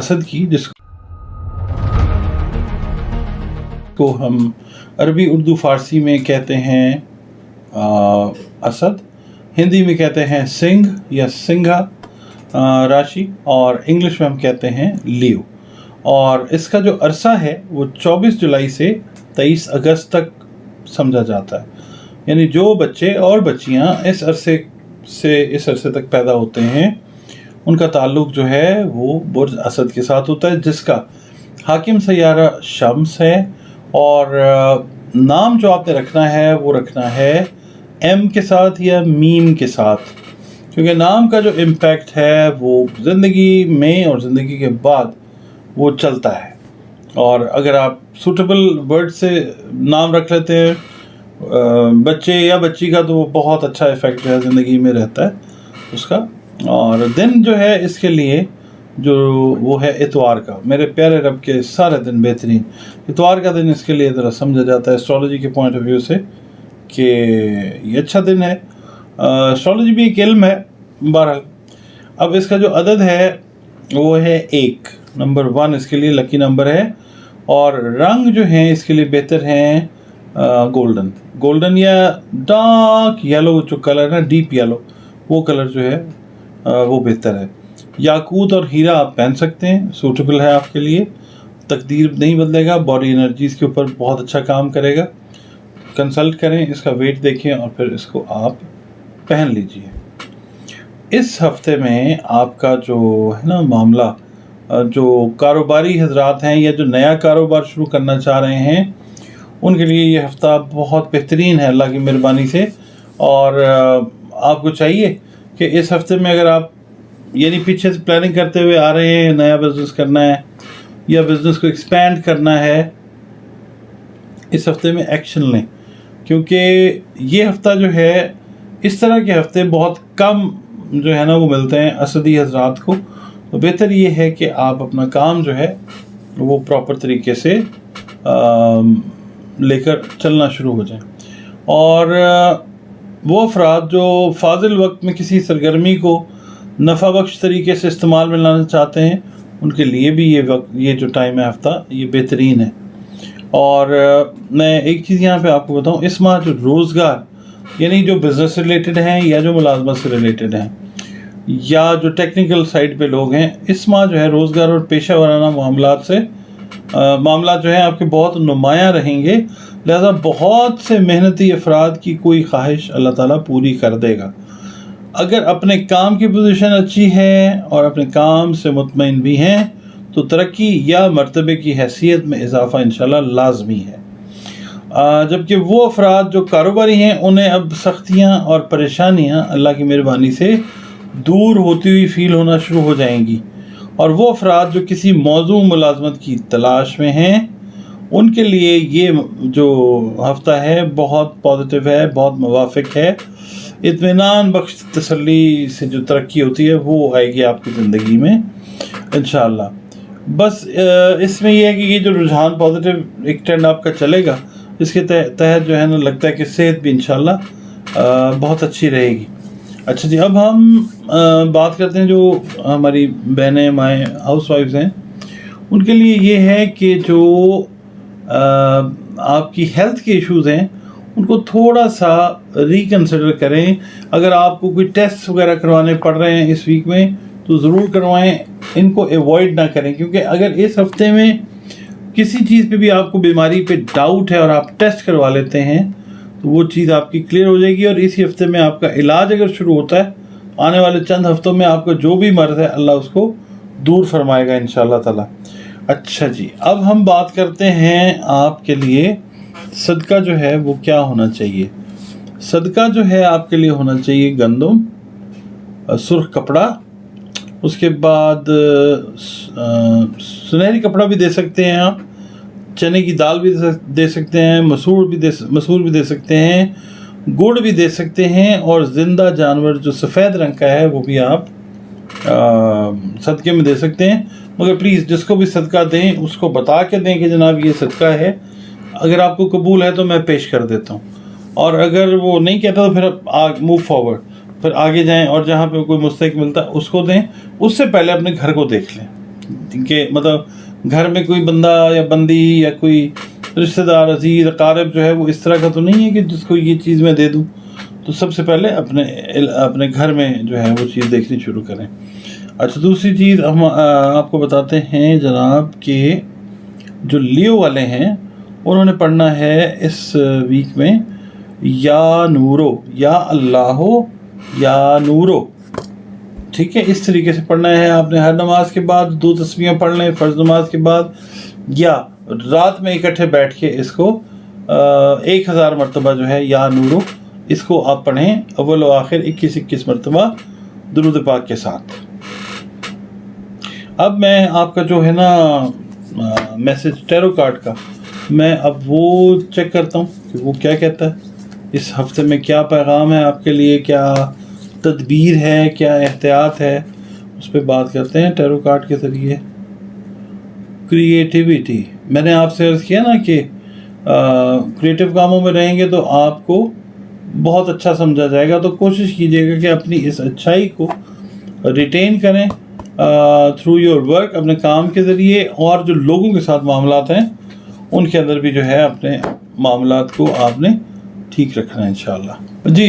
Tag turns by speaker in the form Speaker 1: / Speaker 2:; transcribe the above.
Speaker 1: असद की, जिसको हम अरबी उर्दू फ़ारसी में कहते हैं असद, हिंदी में कहते हैं सिंह या सिंघा राशि, और इंग्लिश में हम कहते हैं लियो। और इसका जो अरसा है वो 24 जुलाई से 23 अगस्त तक समझा जाता है। यानी जो बच्चे और बच्चियां इस अरसे तक पैदा होते हैं उनका ताल्लुक़ जो है वो बुर्ज असद के साथ होता है, जिसका हाकिम सैयारा शम्स है। और नाम जो आपने रखना है वो रखना है एम के साथ या मीम के साथ, क्योंकि नाम का जो इम्पैक्ट है वो ज़िंदगी में और ज़िंदगी के बाद वो चलता है। और अगर आप सूटेबल वर्ड से नाम रख लेते हैं बच्चे या बच्ची का, तो वो बहुत अच्छा इफ़ेक्ट जो है ज़िंदगी में रहता है उसका। और दिन जो है इसके लिए जो वो है इतवार का, मेरे प्यारे रब के सारे दिन बेहतरीन इतवार का दिन इसके लिए ज़रा समझा जाता है एस्ट्रोलॉजी के पॉइंट ऑफ व्यू से कि ये अच्छा दिन है। एस्ट्रोलॉजी भी एक इल्म है बहरहाल। अब इसका जो अदद है वो है 1, नंबर 1 इसके लिए लकी नंबर है। और रंग जो हैं इसके लिए बेहतर हैं गोल्डन या डार्क येलो, जो कलर है ना डीप येलो, वो कलर जो है वो बेहतर है। याकूत और हीरा आप पहन सकते हैं, सूटेबल है आपके लिए, तकदीर नहीं बदलेगा, बॉडी एनर्जीज़ के ऊपर बहुत अच्छा काम करेगा। कंसल्ट करें, इसका वेट देखें और फिर इसको आप पहन लीजिए। इस हफ्ते में आपका जो है ना मामला, जो कारोबारी हजरात हैं या जो नया कारोबार शुरू करना चाह रहे हैं उनके लिए ये हफ़्ता बहुत बेहतरीन है अल्लाह की मेहरबानी से। और आपको चाहिए कि इस हफ्ते में अगर आप यानी पीछे से प्लानिंग करते हुए आ रहे हैं, नया बिज़नेस करना है या बिज़नेस को एक्सपेंड करना है, इस हफ्ते में एक्शन लें, क्योंकि ये हफ्ता जो है इस तरह के हफ्ते बहुत कम जो है ना वो मिलते हैं असदी हजरात को। तो बेहतर ये है कि आप अपना काम जो है वो प्रॉपर तरीके से लेकर चलना शुरू हो जाएं। और वो अफराद जो फाजिल वक्त में किसी सरगर्मी को नफ़ा बख्श तरीके से इस्तेमाल में लाना चाहते हैं उनके लिए भी ये जो टाइम है हफ्ता ये बेहतरीन है। और मैं एक चीज़ यहाँ पे आपको बताऊँ, इस माह जो रोज़गार यानी जो बिज़नेस से रिलेटेड हैं या जो मुलाजमत से रिलेटेड हैं या जो टेक्निकल साइड पे लोग हैं, इस माह जो है रोज़गार और पेशा वाराना मामला जो है आपके बहुत नुमायाँ रहेंगे। लिहाजा बहुत से मेहनती अफराद की कोई ख्वाहिश अल्लाह ताला पूरी कर देगा। अगर अपने काम की पोजीशन अच्छी है और अपने काम से मुतमईन भी हैं तो तरक्की या मर्तबे की हैसियत में इजाफ़ा इंशाल्लाह लाजमी है। जबकि वो अफराद जो कारोबारी हैं उन्हें अब सख्तियाँ और परेशानियाँ अल्लाह की मेहरबानी से दूर होती हुई फ़ील होना शुरू हो जाएंगी। और वो अफराद जो किसी मौजू मुलाजमत की तलाश में हैं उनके लिए ये जो हफ्ता है बहुत पॉजिटिव है, बहुत मुवाफ़िक है। इत्मीनान बख्श तसल्ली से जो तरक्की होती है वो आएगी आपकी ज़िंदगी में इंशाअल्लाह। बस इसमें यह है कि ये जो रुझान पॉजिटिव एक ट्रेंड आपका चलेगा, इसके तहत जो है ना लगता है कि सेहत भी इंशाअल्लाह बहुत अच्छी रहेगी। अच्छा जी, अब हम बात करते हैं जो हमारी बहनें माएँ हाउस वाइफ्स हैं उनके लिए ये है कि जो आपकी हेल्थ के इश्यूज़ हैं उनको थोड़ा सा रिकन्सिडर करें। अगर आपको कोई टेस्ट वगैरह करवाने पड़ रहे हैं इस वीक में तो ज़रूर करवाएं, इनको अवॉइड ना करें, क्योंकि अगर इस हफ्ते में किसी चीज़ पे भी आपको बीमारी पे डाउट है और आप टेस्ट करवा लेते हैं तो वो चीज़ आपकी क्लियर हो जाएगी। और इसी हफ्ते में आपका इलाज अगर शुरू होता है, आने वाले चंद हफ्तों में आपका जो भी मर्ज़ है अल्लाह उसको दूर फरमाएगा इंशाअल्लाह ताला। अच्छा जी, अब हम बात करते हैं आपके लिए सदका जो है वो क्या होना चाहिए। सदका जो है आपके लिए होना चाहिए गंदम, सुर्ख कपड़ा, उसके बाद सुनहरी कपड़ा भी दे सकते हैं आप, चने की दाल भी दे सकते हैं, मसूर भी दे सकते हैं, गुड़ भी दे सकते हैं, और ज़िंदा जानवर जो सफ़ेद रंग का है वो भी आप सदक़े में दे सकते हैं। मगर प्लीज़ जिसको भी सदका दें उसको बता के दें कि जनाब ये सदका है, अगर आपको कबूल है तो मैं पेश कर देता हूँ, और अगर वो नहीं कहता तो फिर मूव फॉरवर्ड, फिर आगे जाएं और जहाँ पे कोई मुस्तहिक मिलता है उसको दें। उससे पहले अपने घर को देख लें کہ مطلب گھر میں کوئی بندہ یا بندی یا کوئی رشتہ دار عزیز اقارب جو ہے وہ اس طرح کا تو نہیں ہے کہ جس کو یہ چیز میں دے دوں. تو سب سے پہلے اپنے گھر میں جو ہے وہ چیز دیکھنی شروع کریں. اچھا دوسری چیز ہم آپ کو بتاتے ہیں جناب کہ جو لیو والے ہیں انہوں نے پڑھنا ہے اس ویک میں یا نورو، یا اللہ یا نورو. ٹھیک ہے، اس طریقے سے پڑھنا ہے آپ نے. ہر نماز کے بعد 2 تسبیحیں پڑھ لیں، فرض نماز کے بعد، یا رات میں اکٹھے بیٹھ کے اس کو 1000 مرتبہ جو ہے یا نورو اس کو آپ پڑھیں اول و آخر 21 مرتبہ درود پاک کے ساتھ. اب میں آپ کا جو ہے نا میسج ٹیرو کارڈ کا میں اب وہ چیک کرتا ہوں کہ وہ کیا کہتا ہے. اس ہفتے میں کیا پیغام ہے آپ کے لیے، کیا تدبیر ہے، کیا احتیاط ہے، اس پہ بات کرتے ہیں ٹیرو کارڈ کے ذریعے. کریٹیویٹی، میں نے آپ سے عرض کیا نا کہ کریٹیو کاموں میں رہیں گے تو آپ کو بہت اچھا سمجھا جائے گا. تو کوشش کیجیے گا کہ اپنی اس اچھائی کو ریٹین کریں تھرو یور ورک، اپنے کام کے ذریعے، اور جو لوگوں کے ساتھ معاملات ہیں ان کے اندر بھی جو ہے اپنے معاملات کو آپ نے ٹھیک رکھنا ہے انشاءاللہ. جی